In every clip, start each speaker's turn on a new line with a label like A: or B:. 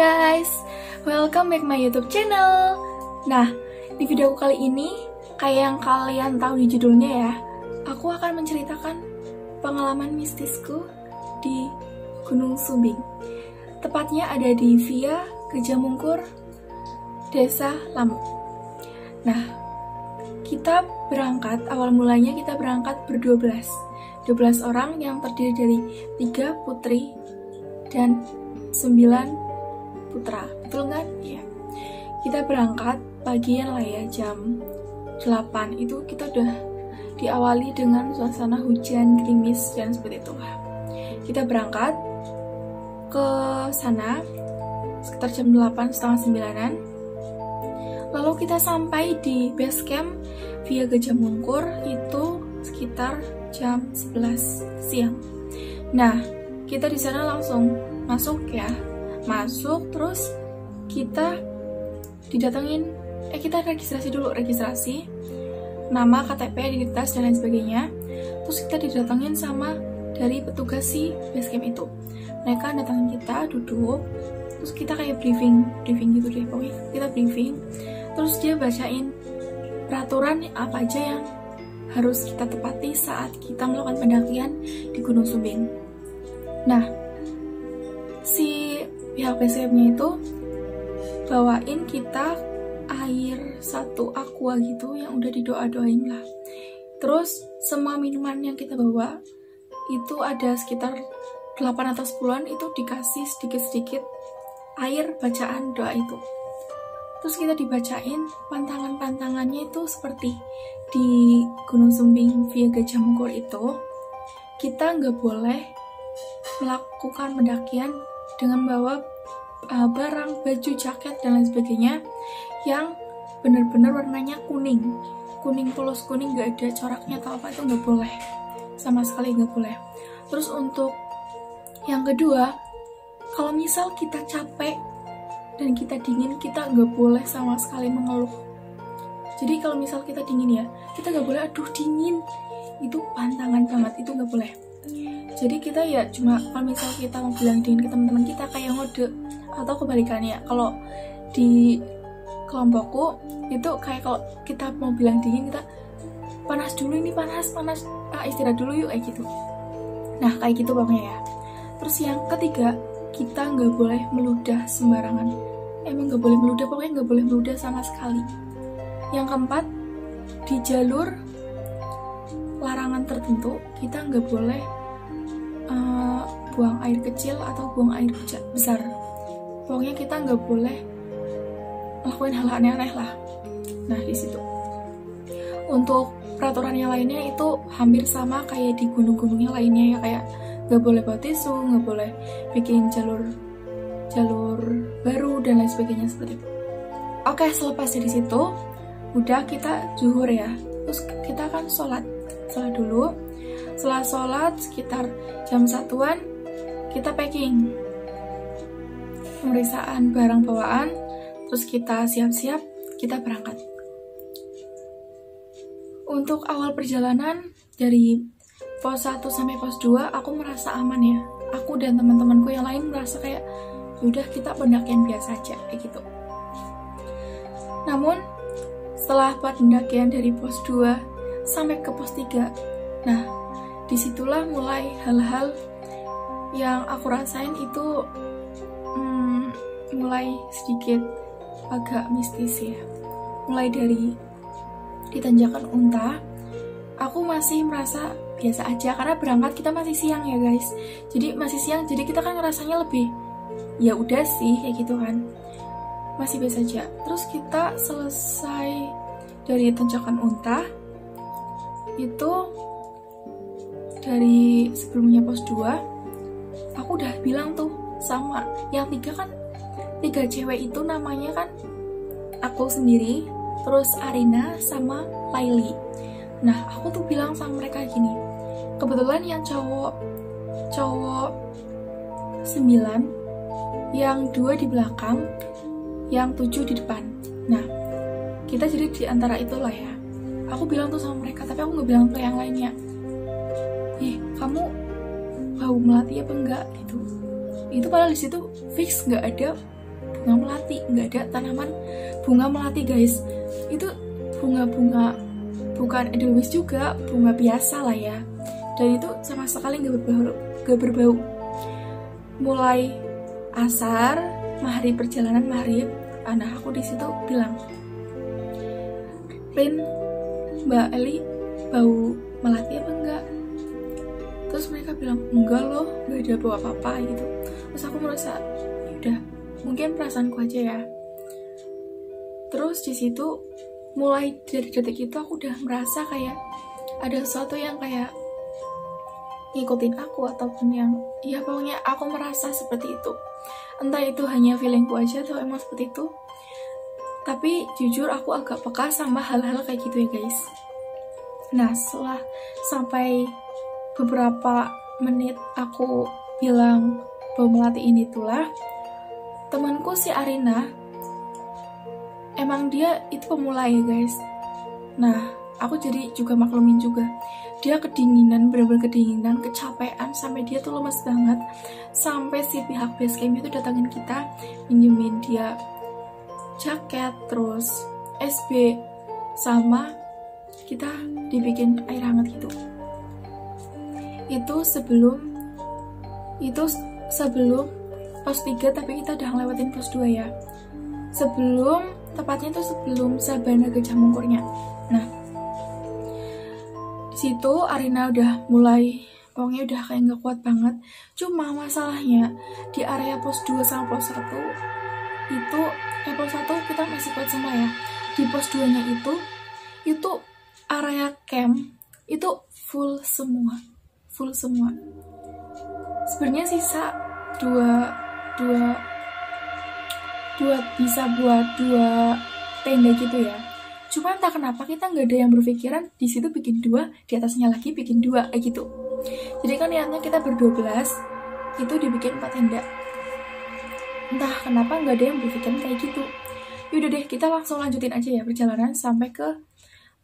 A: guys, welcome back my YouTube channel. Nah, di video kali ini, kayak yang kalian tahu di judulnya ya, aku akan menceritakan pengalaman mistisku di Gunung Sumbing. Tepatnya ada di Via Gajah Mungkur, Desa Lamuk. Nah, kita berangkat, awal mulanya kita berangkat ber-12 orang yang terdiri dari 3 putri dan 9 putra, betul kan? Iya. Kita berangkat pagian lah ya, jam 8 itu kita udah diawali dengan suasana hujan, gerimis, dan seperti itulah. Kita berangkat ke sana sekitar jam 8, setengah 9-an. Lalu kita sampai di base camp Via Gajah Mungkur itu sekitar jam 11 siang. Nah, kita di sana langsung masuk ya. Masuk, terus kita didatengin, kita registrasi dulu, nama, KTP, identitas, dan lain sebagainya. Terus kita didatengin sama dari petugas si basecamp itu. Mereka datangin kita, duduk, terus kita kayak briefing gitu deh, pokoknya kita briefing. Terus dia bacain peraturan apa aja yang harus kita tepati saat kita melakukan pendakian di Gunung Sumbing. Nah, si pihak basecampnya itu bawain kita air 1 aqua gitu yang udah didoa-doain lah. Terus semua minuman yang kita bawa itu ada sekitar 8 atau 10-an itu dikasih sedikit-sedikit air bacaan doa itu. Terus kita dibacain pantangan-pantangannya itu seperti di Gunung Sumbing Via Gajah Mungkur itu, kita nggak boleh melakukan pendakian dengan bawa barang, baju, jaket, dan lain sebagainya yang benar-benar warnanya kuning polos, kuning, nggak ada coraknya atau apa, itu nggak boleh, sama sekali nggak boleh. Terus untuk yang kedua, kalau misal kita capek dan kita dingin, kita nggak boleh sama sekali mengeluh. Jadi kalau misal kita dingin ya, kita nggak boleh aduh dingin, itu pantangan banget, itu nggak boleh. Jadi kita ya cuma kalau misal kita mau bilang dingin ke teman-teman kita kayak ngode, atau kebalikannya. Kalau di kelompokku itu kayak kalau kita mau bilang dingin, kita panas dulu, ini panas, istirahat dulu yuk, kayak gitu. Nah kayak gitu pokoknya ya. Terus yang ketiga, kita nggak boleh meludah sembarangan. Emang nggak boleh meludah, pokoknya nggak boleh meludah sama sekali. Yang keempat, di jalur larangan tertentu kita nggak boleh buang air kecil atau buang air besar. Pokoknya kita nggak boleh melakukan hal aneh-aneh lah. Nah di situ. Untuk peraturan yang lainnya itu hampir sama kayak di gunung-gunungnya lainnya ya, kayak nggak boleh bawa tisu, nggak boleh bikin jalur baru, dan lain sebagainya seperti itu. Oke, selepas dari situ udah kita zuhur ya, terus kita akan sholat dulu. Setelah sholat sekitar jam 1-an kita packing, pemeriksaan barang bawaan, terus kita siap-siap, kita berangkat. Untuk awal perjalanan dari pos 1 sampai pos 2 aku merasa aman ya. Aku dan teman-temanku yang lain merasa kayak udah kita pendakian biasa aja kayak gitu. Namun setelah pendakian dari pos 2 sampai ke pos 3, nah disitulah mulai hal-hal yang aku rasain itu mulai sedikit agak mistis ya. Mulai dari di tanjakan unta, aku masih merasa biasa aja karena berangkat kita masih siang ya guys. Jadi masih siang, jadi kita kan ngerasanya lebih ya udah sih kayak gitu kan, masih biasa aja. Terus kita selesai dari tanjakan unta itu, dari sebelumnya pos 2 aku udah bilang tuh sama yang 3 kan, 3 cewek itu namanya kan aku sendiri, terus Arina sama Laili. Nah aku tuh bilang sama mereka gini, kebetulan yang cowok 9, yang 2 di belakang, yang 7 di depan. Nah kita jadi di antara itulah ya. Aku bilang tuh sama mereka, tapi aku nggak bilang ke yang lainnya, kamu tahu melati apa enggak gitu. Itu padahal di situ fix nggak ada bunga melati, nggak ada tanaman bunga melati guys. Itu bunga-bunga bukan edelweiss juga, bunga biasa lah ya, dan itu sama sekali nggak berbau. Mulai asar, maghrib, perjalanan maghrib, nah aku di situ bilang, Rin, Mbak Eli bau melati apa enggak? Terus mereka bilang enggak loh, nggak ada bau apa-apa gitu. Terus aku merasa udah mungkin perasaanku aja ya. Terus di situ mulai dari detik itu aku udah merasa kayak ada sesuatu yang kayak ngikutin aku, ataupun yang ya pokoknya aku merasa seperti itu. Entah itu hanya feelingku aja atau emang seperti itu, tapi jujur aku agak peka sama hal-hal kayak gitu ya guys. Nah setelah sampai beberapa menit aku bilang bau melati ini itulah, temanku si Arina, emang dia itu pemula ya guys. Nah aku jadi juga maklumin juga, dia kedinginan, bener-bener kedinginan, kecapean, sampai dia tuh lemes banget. Sampai si pihak basecamp itu datangin kita, minjemin dia jaket, terus SB, sama kita dibikin air hangat gitu. Itu sebelum pos 3, tapi kita udah ngelewatin pos 2 ya. Tepatnya itu sebelum Sabana Gajah Mungkurnya. Nah, di situ Arina udah mulai, pokoknya udah kayak nggak kuat banget. Cuma masalahnya di area pos 2 sama pos 1 itu, pos 1 kita masih kuat semua ya. Di pos 2 nya itu area camp itu full semua. Sebenarnya sisa dua bisa buat 2 tenda gitu ya. Cuma entah kenapa kita nggak ada yang berpikiran di situ bikin 2, di atasnya lagi bikin 2 kayak gitu. Jadi kan niatnya kita ber-12 itu dibikin 4 tenda. Entah kenapa nggak ada yang berpikiran kayak gitu. Yaudah deh, kita langsung lanjutin aja ya perjalanan sampai ke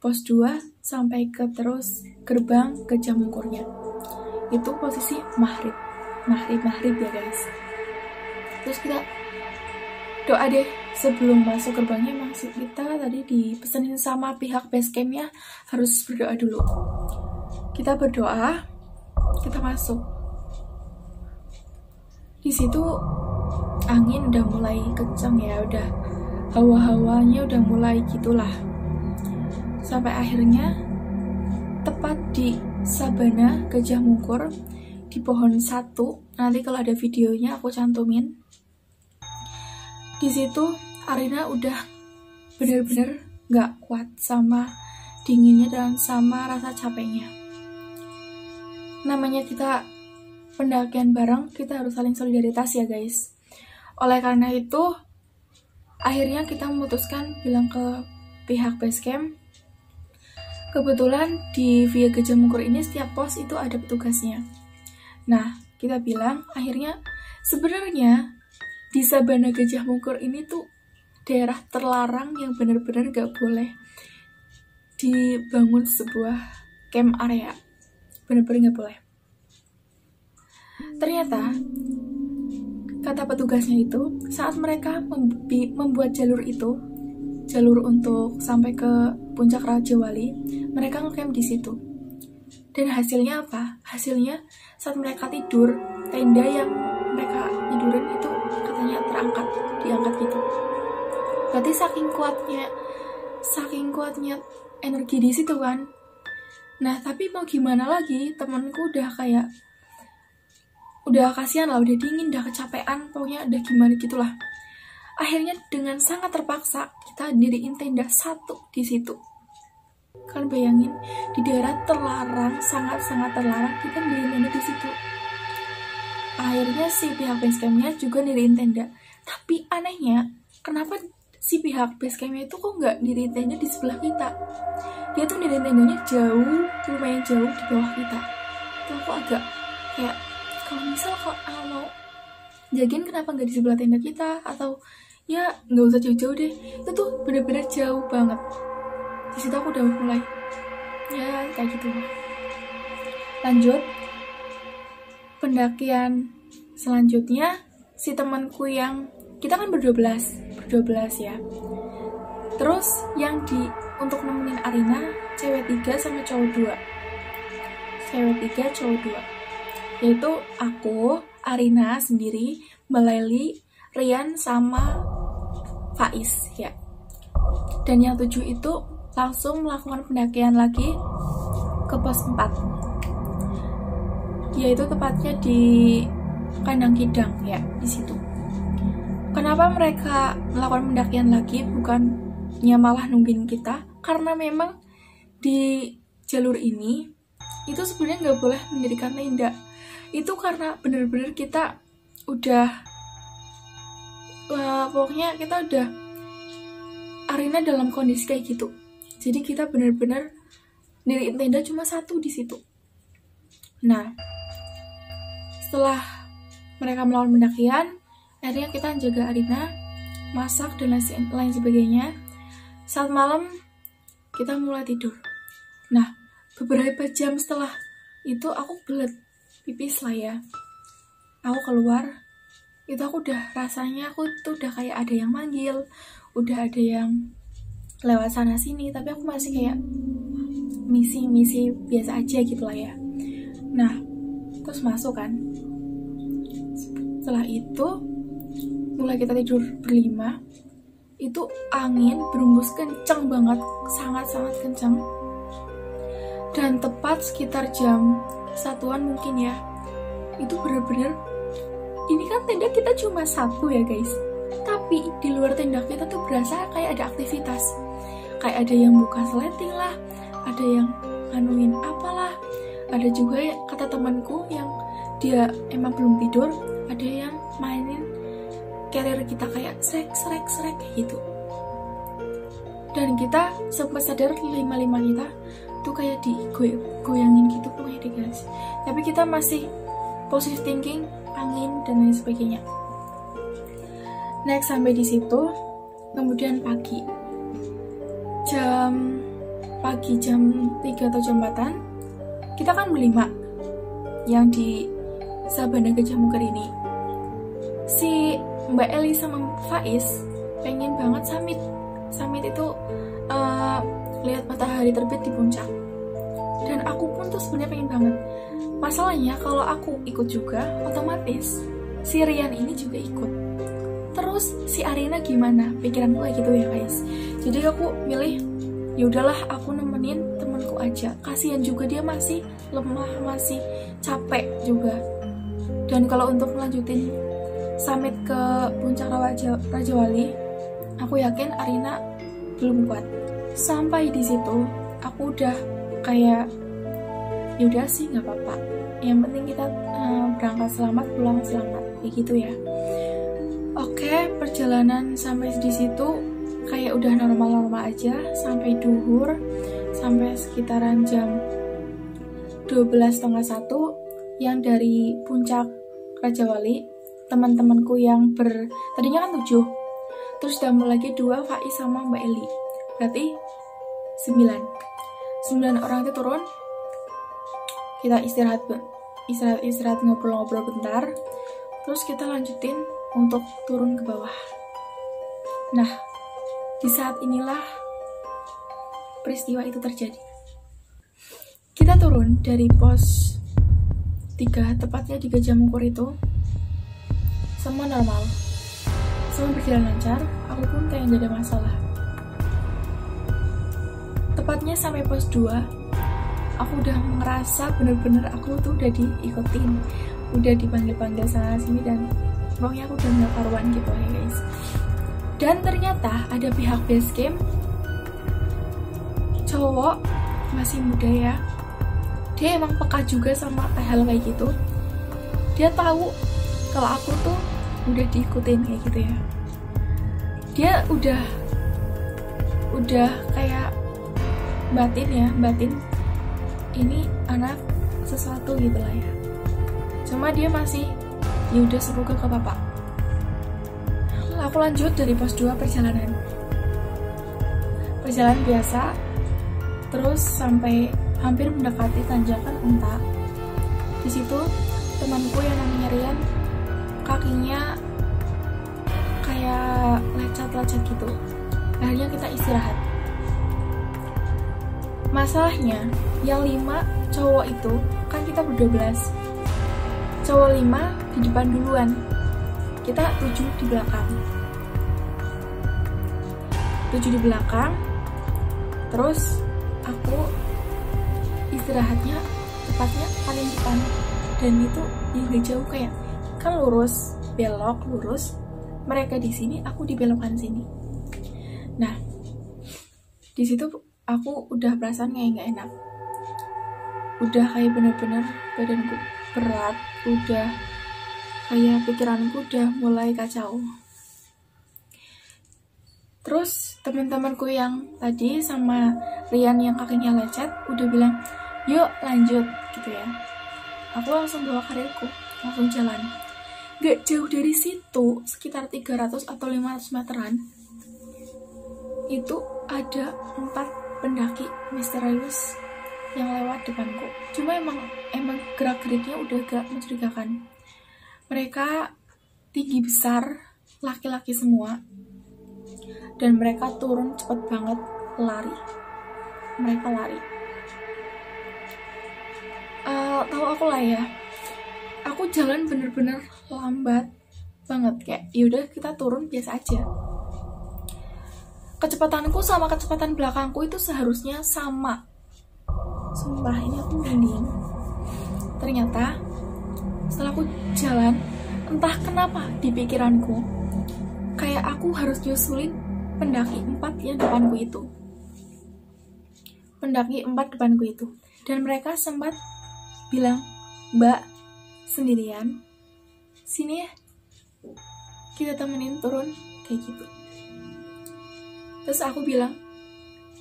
A: pos 2, sampai ke terus gerbang Gajah Mungkurnya. Itu posisi maghrib ya guys. Terus kita doa deh sebelum masuk gerbangnya. Emang kita tadi dipesenin sama pihak basecampnya harus berdoa dulu. Kita berdoa, kita masuk. Di situ angin udah mulai kencang ya, udah hawa-hawanya udah mulai gitulah. Sampai akhirnya tepat di Sabana Gajah Mungkur, di pohon 1, nanti kalau ada videonya aku cantumin. Di situ Arina udah bener-bener gak kuat sama dinginnya dan sama rasa capeknya. Namanya kita pendakian bareng, kita harus saling solidaritas ya guys. Oleh karena itu akhirnya kita memutuskan bilang ke pihak basecamp. Kebetulan di Via Gajah Mungkur ini setiap pos itu ada petugasnya. Nah, kita bilang akhirnya sebenarnya di Sabana Gajah Mungkur ini tuh daerah terlarang yang benar-benar gak boleh dibangun sebuah camp area. Benar-benar gak boleh. Ternyata kata petugasnya itu, saat mereka membuat jalur itu, jalur untuk sampai ke puncak Raja Wali, mereka ngecamp di situ. Dan hasilnya apa? Hasilnya saat mereka tidur, tenda yang mereka tidurin itu katanya diangkat gitu. Berarti saking kuatnya energi di situ kan. Nah, tapi mau gimana lagi, temanku udah kasihan lah, udah dingin, udah kecapean, pokoknya udah gimana gitulah. Akhirnya dengan sangat terpaksa kita diriin tenda 1 di situ. Kan bayangin di daerah terlarang, sangat-sangat terlarang, kita diriin tenda di situ. Akhirnya si pihak basecampnya juga diriin tenda. Tapi anehnya, kenapa si pihak basecampnya itu kok nggak diriin tenda di sebelah kita? Dia tuh diriin tendanya lumayan jauh di bawah kita. Itu aku agak kayak, kalau misal mau jagain kenapa nggak di sebelah tenda kita, atau ya nggak usah jauh-jauh deh, itu tuh bener-bener jauh banget. Di situ aku udah mulai ya kayak gitu. Lanjut pendakian selanjutnya, si temanku yang kita kan berdua belas ya. Terus yang untuk nemenin Arina cewek 3 sama cowok 2. Cewek 3, cowok 2. Yaitu aku, Arina sendiri, Mbak Leli, Rian sama Faiz ya. Dan yang 7 itu langsung melakukan pendakian lagi ke pos 4. Yaitu tepatnya di Kandang Kidang ya, di situ. Kenapa mereka melakukan pendakian lagi bukannya malah nungguin kita? Karena memang di jalur ini itu sebenarnya nggak boleh mendirikan tenda. Itu karena bener-bener kita udah pokoknya kita udah Arina dalam kondisi kayak gitu. Jadi kita bener-bener diriin tenda cuma 1 di situ. Nah, setelah mereka melakukan pendakian, akhirnya kita jaga Arina, masak dan lain sebagainya. Saat malam kita mulai tidur. Nah, beberapa jam setelah itu aku belet pipis lah ya. Aku keluar, itu aku udah rasanya aku tuh udah kayak ada yang manggil, udah ada yang lewat sana sini, tapi aku masih kayak misi biasa aja gitu lah ya. Nah, terus masuk kan. Setelah itu mulai kita tidur berlima, itu angin berembus kenceng banget, sangat-sangat kenceng. Dan tepat sekitar jam 1-an mungkin ya, itu bener-bener, ini kan tenda kita cuma 1 ya guys, tapi di luar tenda kita tuh berasa kayak ada aktivitas, kayak ada yang buka sleting lah, ada yang nganuin apalah, ada juga ya, kata temanku yang dia emang belum tidur, ada yang mainin carrier kita kayak srek kayak gitu. Dan kita sempat sadar 5 kita tuh kayak digoyangin gitu pokoknya deh guys. Tapi kita masih positive thinking, angin dan lain sebagainya. Next sampai di situ, kemudian pagi jam 3 atau jam 4-an, kita kan berlima yang di Sabana Gajah Mungkar ini. Si Mbak Eli sama Faiz pengen banget summit itu lihat matahari terbit di puncak. Dan aku pun tuh sebenarnya pengen banget. Masalahnya kalau aku ikut juga, otomatis si Rian ini juga ikut. Terus si Arina gimana? Pikiranku kayak gitu ya guys. Jadi aku milih, yaudahlah aku nemenin temanku aja. Kasihan juga dia masih lemah, masih capek juga. Dan kalau untuk melanjutin summit ke puncak Raja Wali, aku yakin Arina belum kuat. Sampai di situ, aku udah kayak, yaudah sih nggak apa-apa. Yang penting kita berangkat selamat, pulang selamat, kayak gitu ya. Oke, perjalanan sampai di situ kayak udah normal-normal aja sampai duhur, sampai sekitaran jam 12:30 yang dari puncak Raja Wali. Teman-temanku yang tadinya kan 7, terus tambah lagi 2 Faiz sama Mbak Eli, berarti 9 orang itu turun. Kita istirahat ngobrol-ngobrol bentar, terus kita lanjutin untuk turun ke bawah. Nah, di saat inilah peristiwa itu terjadi. Kita turun dari pos 3, tepatnya di Gajah Mungkur itu. Semua normal, semua berjalan lancar, aku pun kayak gak ada masalah. Tepatnya sampai pos 2, aku udah ngerasa bener-bener aku tuh udah diikutin, udah dipanggil-panggil sana sini, dan pokoknya aku udah gak karuan gitu ya guys. Dan ternyata ada pihak base camp, cowok masih muda ya, dia emang peka juga sama hal kayak gitu. Dia tahu kalau aku tuh udah diikutin kayak gitu ya. Dia udah kayak batin ini anak sesuatu gitu lah ya. Cuma dia masih, ya udah semoga ke bapak. Aku lanjut dari pos 2 perjalanan biasa, terus sampai hampir mendekati tanjakan Unta. Di situ temanku yang namanya Rian, kakinya kayak lecet gitu. Akhirnya kita istirahat. Masalahnya yang 5 cowok itu kan kita ber-12, cowok 5 di depan duluan, kita 7 di belakang. 7 di belakang. Terus aku istirahatnya tepatnya paling depan, dan itu ya gak jauh, kayak kan lurus, belok, lurus, mereka di sini, aku dibelokkan sini. Nah, di situ aku udah perasaan kayak nggak enak, udah kayak bener-bener badanku berat, udah kayak pikiranku udah mulai kacau. Terus teman-temanku yang tadi sama Rian yang kakinya lecet udah bilang, yuk lanjut gitu ya. Aku langsung bawa karirku, langsung jalan. Gak jauh dari situ, sekitar 300 atau 500 meteran, itu ada 4 pendaki misterius yang lewat depanku. Cuma emang gerak-geriknya udah gak mencurigakan. Mereka tinggi besar, laki-laki semua, dan mereka turun cepet banget, lari. Mereka lari. Tahu aku lah ya, aku jalan bener-bener lambat banget, kayak yaudah kita turun biasa aja. Kecepatanku sama kecepatan belakangku itu seharusnya sama. Sumpah, ini aku merinding. Ternyata setelah aku jalan, entah kenapa di pikiranku kayak aku harus nyusulin pendaki 4 yang depanku itu. Pendaki 4 depanku itu. Dan mereka sempat bilang, Mbak, sendirian? Sini ya, kita temenin turun, kayak gitu. Terus aku bilang,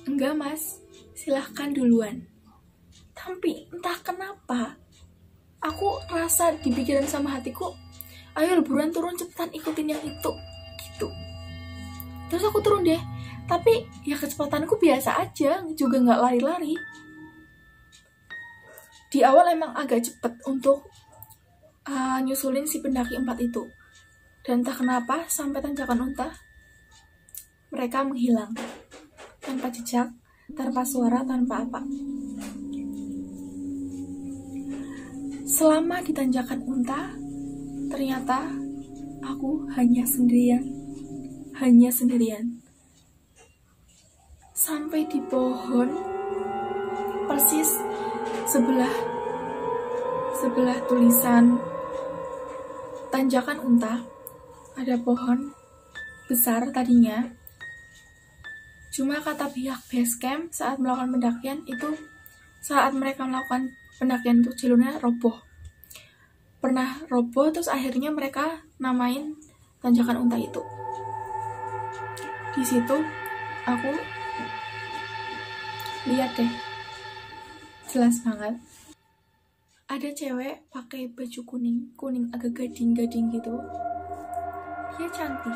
A: enggak mas, silahkan duluan. Tapi entah kenapa, aku rasa di pikiran sama hatiku, ayo buruan turun, cepetan ikutin yang itu, gitu. Terus aku turun deh, tapi ya kecepatanku biasa aja, juga nggak lari-lari. Di awal emang agak cepet untuk nyusulin si pendaki 4 itu. Dan entah kenapa, sampai tanjakan unta, mereka menghilang. Tanpa jejak, tanpa suara, tanpa apa. Selama di tanjakan unta, ternyata aku hanya sendirian. Hanya sendirian. Sampai di pohon, persis sebelah tulisan tanjakan unta, ada pohon besar tadinya. Cuma kata pihak base camp saat melakukan pendakian itu, saat mereka melakukan pendakian itu jalurnya roboh. Pernah roboh, terus akhirnya mereka namain tanjakan unta itu. Di situ aku lihat deh, jelas banget ada cewek pakai baju kuning agak gading-gading gitu. Dia cantik.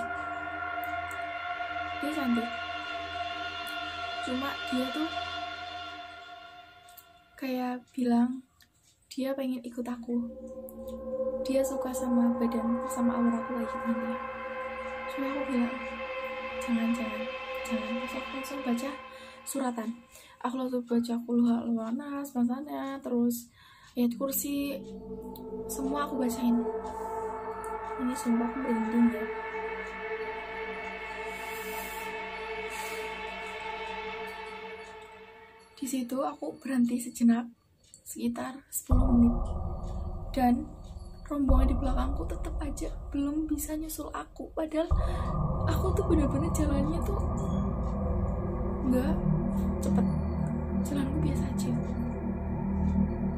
A: Cuma dia tuh kayak bilang dia pengen ikut aku. Dia suka sama badan, sama aura aku kayak gini. Cuma aku bilang jangan. Terus aku langsung baca suratan. Aku langsung baca Qul Nas, bahasanya, terus ayat kursi, semua aku bacain. Ini sumpah aku merinding ya. Di situ aku berhenti sejenak, sekitar 10 menit. Dan rombongan di belakangku tetap aja belum bisa nyusul aku. Padahal aku tuh bener-bener jalannya tuh nggak cepet, jalanku biasa aja.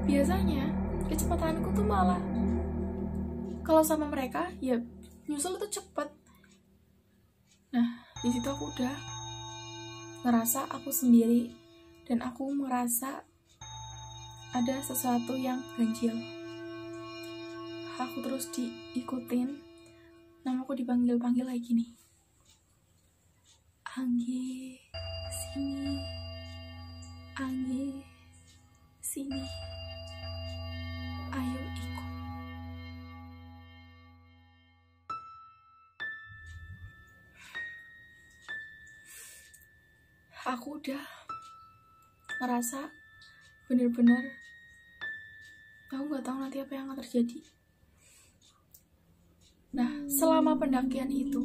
A: Biasanya kecepatanku tuh malah kalau sama mereka ya nyusul itu cepet. Nah, di situ aku udah ngerasa aku sendiri dan aku merasa ada sesuatu yang ganjil. Aku terus diikutin, namaku dipanggil-panggil kayak gini. Anggi, sini. Anggi, sini. Ayo ikut. aku udah ngerasa bener-bener aku nggak tahu nanti apa yang akan terjadi. Nah, selama pendakian itu,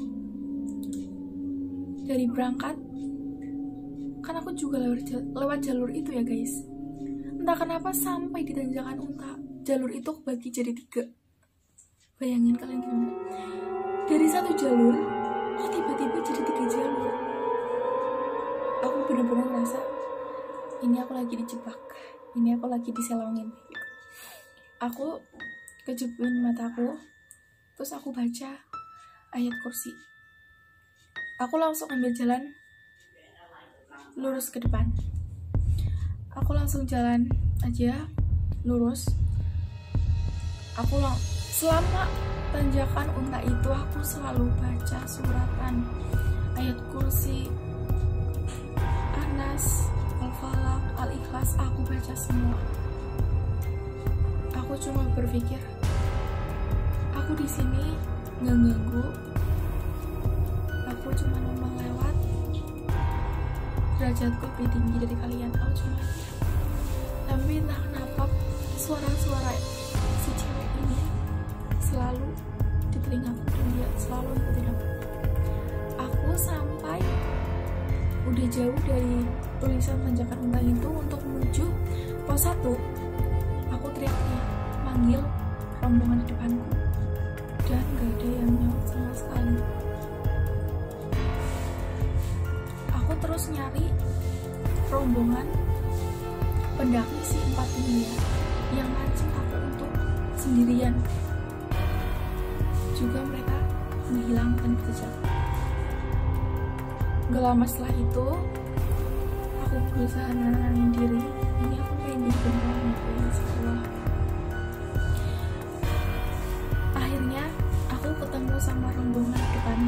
A: dari berangkat, kan aku juga lewat jalur itu ya guys. Entah kenapa sampai di tanjakan unta, jalur itu kebagi jadi 3. Bayangin kalian gimana? Dari 1 jalur, kok tiba-tiba jadi 3 jalur? Aku bener-bener ngerasa, ini aku lagi dijebak, ini aku lagi diselongin. Aku kejepit mataku, terus aku baca ayat kursi. Aku langsung ambil jalan lurus ke depan. Aku langsung jalan aja lurus. Selama tanjakan unta itu aku selalu baca suratan, ayat kursi, Anas, Al-Falaq, Al-Ikhlas, aku baca semua. Aku cuma berpikir, aku di sini nggak ganggu, aku cuma numpang lewat, derajatku lebih tinggi dari kalian, aku cuma. Tapi entah kenapa suara-suara si cewek ini selalu di telingaku dan dia selalu ikutin aku. Aku sampai udah jauh dari tulisan tanjakan unta itu untuk menuju pos 1. Aku teriak-teriak manggil rombongan di depanku dan gak ada yang nyaut sama sekali. Aku terus nyari rombongan pendaki si 4 ini yang mancing aku untuk sendirian. Juga mereka menghilangkan jejak. Gak lama setelah itu, aku berusaha nenangin diri. Ini aku pengen jadi beneran ya sekolah. Akhirnya aku ketemu sama rombongan depan.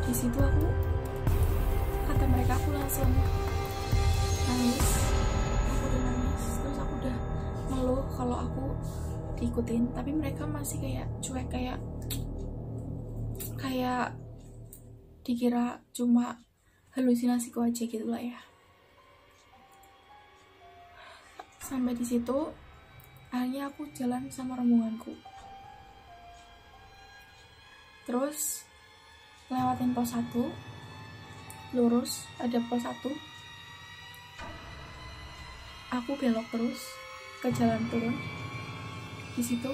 A: Di situ kata mereka aku langsung nangis. Aku udah nangis, terus aku udah ngeluh kalau aku diikutin, tapi mereka masih kayak cuek, kayak dikira cuma halusinasiku aja gitu lah ya. Sampai di situ akhirnya aku jalan sama rombonganku, terus lewatin pos 1, lurus ada pos 1, aku belok terus ke jalan turun. Di situ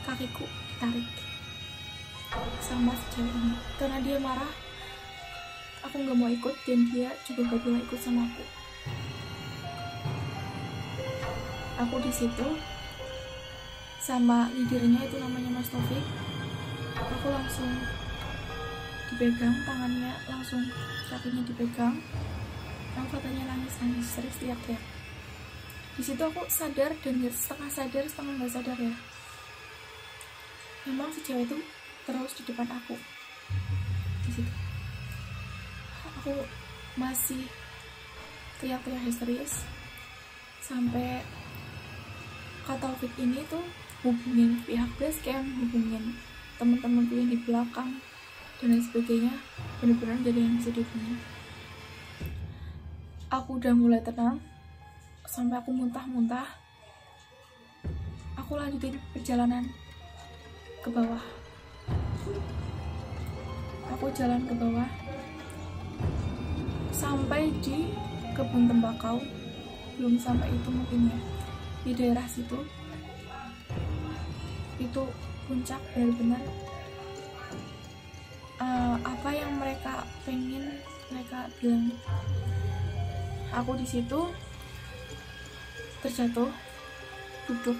A: kakiku ditarik sama si cewek ini karena dia marah aku nggak mau ikut dan dia juga gak boleh ikut sama aku. Aku di situ sama leadernya itu namanya Mas Taufik. Aku langsung dipegang tangannya, langsung kakinya dipegang. Aku katanya nangis, terus teriak-teriak. Di situ aku sadar dan setengah sadar setengah nggak sadar ya. Memang si cewek itu terus di depan aku. Di situ aku masih teriak-teriak histeris sampai Kak Taufik ini tuh hubungin pihak base camp, hubungin teman-temanku yang di belakang dan lain sebagainya. Bener-bener jadi yang bisa dihubungin. Aku udah mulai tenang sampai aku muntah-muntah. Aku lanjutin perjalanan ke bawah. Aku jalan ke bawah sampai di kebun tembakau. Belum sampai itu mungkin ya, di daerah situ itu puncak benar-benar apa yang mereka pengen mereka bilang. Aku di situ terjatuh, duduk,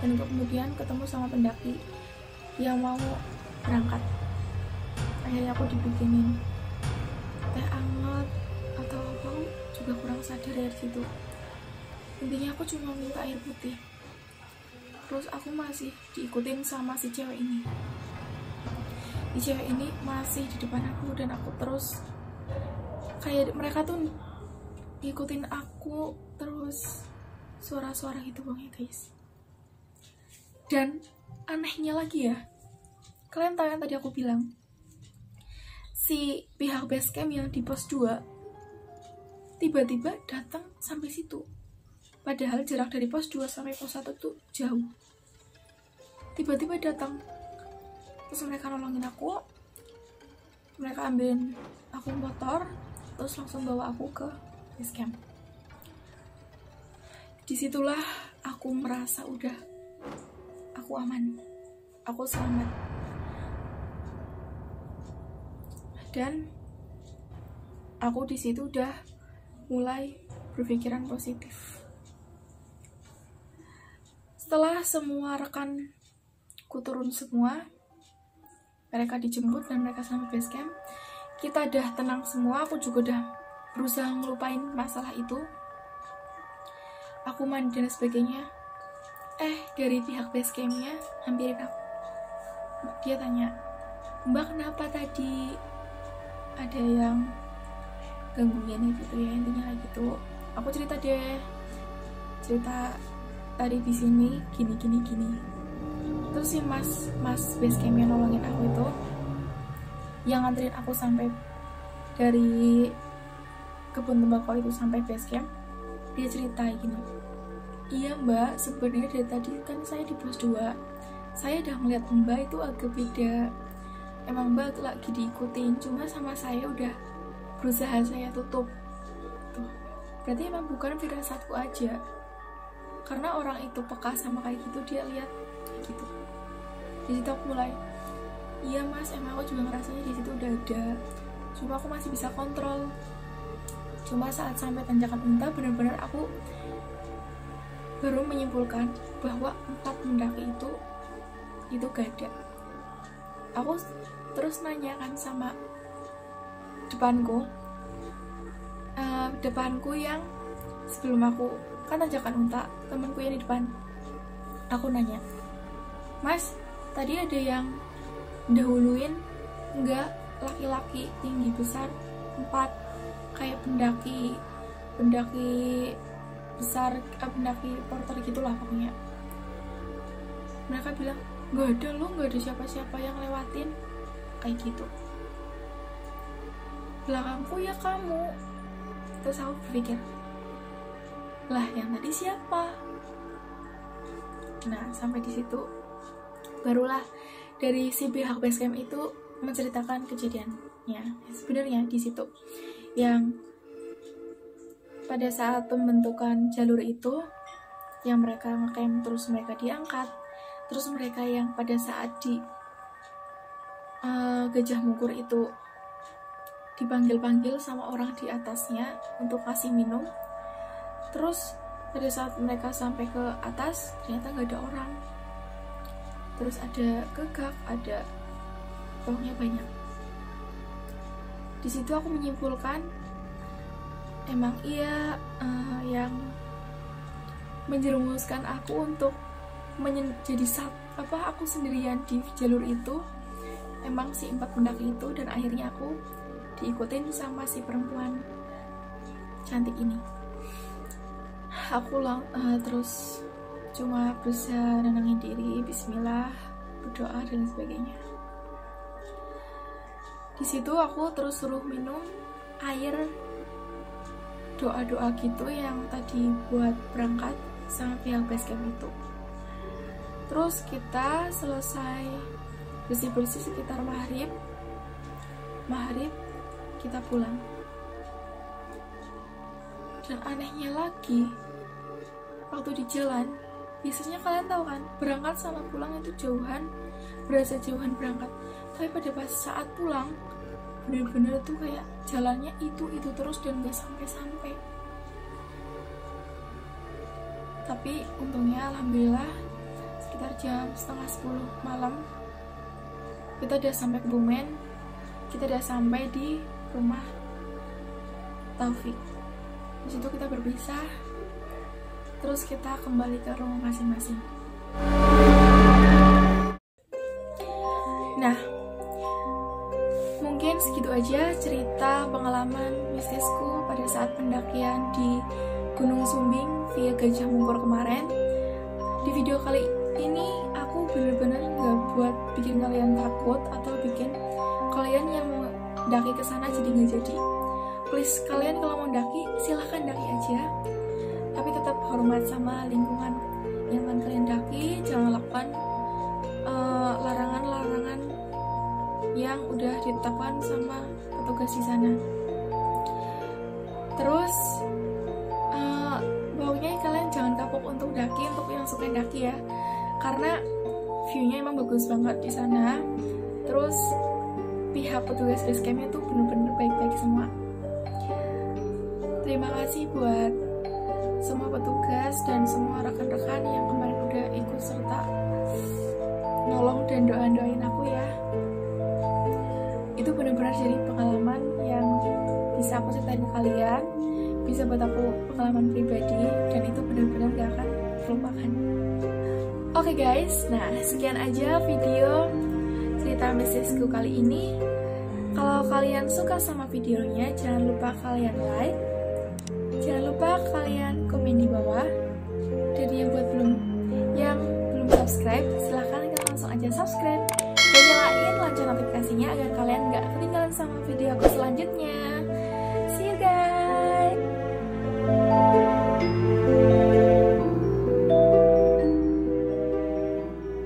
A: dan kemudian ketemu sama pendaki yang mau berangkat. Akhirnya aku dibikinin teh hangat atau apa, juga kurang sadar dari situ. Intinya aku cuma minta air putih. Terus aku masih diikutin sama si cewek ini. Si cewek ini masih di depan aku dan aku terus kayak mereka tuh ngikutin aku terus, suara-suara gitu bang ya guys. Dan anehnya lagi ya, kalian tahu yang tadi aku bilang, si si pihak base camp yang di pos 2 tiba-tiba datang sampai situ. Padahal jarak dari pos 2 sampai pos 1 tuh jauh. Tiba-tiba datang. Terus mereka nolongin aku. Mereka ambilin aku motor, terus langsung bawa aku ke base camp. Disitulah aku merasa udah aku aman, aku selamat. Dan aku di situ udah mulai berpikiran positif. Setelah semua rekanku turun semua, mereka dijemput dan mereka sampai base camp. Kita udah tenang semua, aku juga udah berusaha ngelupain masalah itu. Aku mandi dan sebagainya. Dari pihak base campnya hampirin aku. Dia tanya, "Mbak, kenapa tadi ada yang gangguin gitu ya?" Intinya kayak gitu. Aku cerita tadi di sini gini. Terus si mas base camp yang nolongin aku itu, yang nganterin aku sampai dari kebun tembakau itu sampai base camp, dia cerita gini, "Iya Mbak, sebenarnya dari tadi kan saya di pos 2, saya udah ngeliat Mbak itu agak beda. Emang Mbak lagi diikutin, cuma sama saya udah berusaha saya tutup." Tuh, berarti emang bukan firasatku aja, karena orang itu peka sama kayak gitu, dia lihat kayak gitu. Di situ aku mulai, "Iya Mas, emang aku juga ngerasanya di situ udah ada, cuma aku masih bisa kontrol." Cuma saat sampai tanjakan unta, benar-benar aku baru menyimpulkan bahwa 4 pendaki itu gak ada. Aku terus nanyakan sama depanku yang sebelum aku, kan tanjakan unta, temanku yang di depan. Aku nanya, "Mas, tadi ada yang dahuluin enggak? Laki-laki tinggi besar 4, kayak pendaki besar, pendaki porter gitulah pokoknya." Mereka bilang, "Nggak ada loh, nggak ada siapa-siapa yang lewatin," kayak gitu. Belakangku ya kamu. Terus aku berpikir, lah yang tadi siapa? Nah, sampai di situ barulah dari si pihak base camp itu menceritakan kejadiannya. Sebenarnya di situ yang pada saat pembentukan jalur itu, yang mereka ngecamp terus mereka diangkat, terus mereka yang pada saat di Gajah Mungkur itu dipanggil-panggil sama orang di atasnya untuk kasih minum. Terus pada saat mereka sampai ke atas, ternyata nggak ada orang. Terus ada gegak, ada pokoknya banyak. Di situ aku menyimpulkan, emang iya yang menjerumuskan aku untuk menjadi aku sendirian di jalur itu, emang si 4 pendaki itu, dan akhirnya aku diikutin sama si perempuan cantik ini. Aku terus cuma berusaha nenangin diri, bismillah, berdoa dan sebagainya. Di situ aku terus suruh minum air doa-doa gitu yang tadi buat berangkat sama pihak base camp itu. Terus kita selesai bersih-bersih sekitar maghrib kita pulang. Dan anehnya lagi, waktu di jalan, biasanya kalian tahu kan, berangkat sama pulang itu jauhan, berasa jauhan berangkat. Tapi pada saat pulang, bener-bener tuh kayak jalannya itu terus dan gak sampai-sampai. Tapi untungnya alhamdulillah sekitar jam 9:30 malam kita udah sampai Kebumen, kita udah sampai di rumah Taufik. Di situ kita berpisah, terus kita kembali ke rumah masing-masing. Nah, mungkin segitu aja cerita pengalaman mistisku pada saat pendakian di Gunung Sumbing via Gajah Mungkur kemarin. Di video kali ini aku bener-bener gak buat bikin kalian takut atau bikin kalian yang mau daki ke sana jadi nggak jadi. Please kalian kalau mau daki silahkan daki aja, tapi tetap hormat sama lingkungan yang akan kalian daki. Jangan lakukan larangan-larangan yang udah ditetapkan sama petugas di sana. Terus pokoknya kalian jangan kapok untuk daki, untuk yang suka daki ya, karena view-nya emang bagus banget di sana. Terus pihak petugas base camp-nya tuh bener-bener baik-baik semua. Terima kasih buat semua petugas dan semua rekan-rekan yang kemarin udah ikut serta nolong dan doain aku ya. Itu benar-benar jadi pengalaman yang bisa aku ceritain ke kalian, bisa buat aku pengalaman pribadi, dan itu benar-benar gak akan terlupakan. Oke guys, nah sekian aja video cerita mistisku kali ini. Kalau kalian suka sama videonya, jangan lupa kalian like, jangan lupa kalian komen di bawah, dan yang belum subscribe silahkan kalian langsung aja subscribe dan nyalain lonceng notifikasinya agar kalian gak ketinggalan sama video aku selanjutnya. See you guys.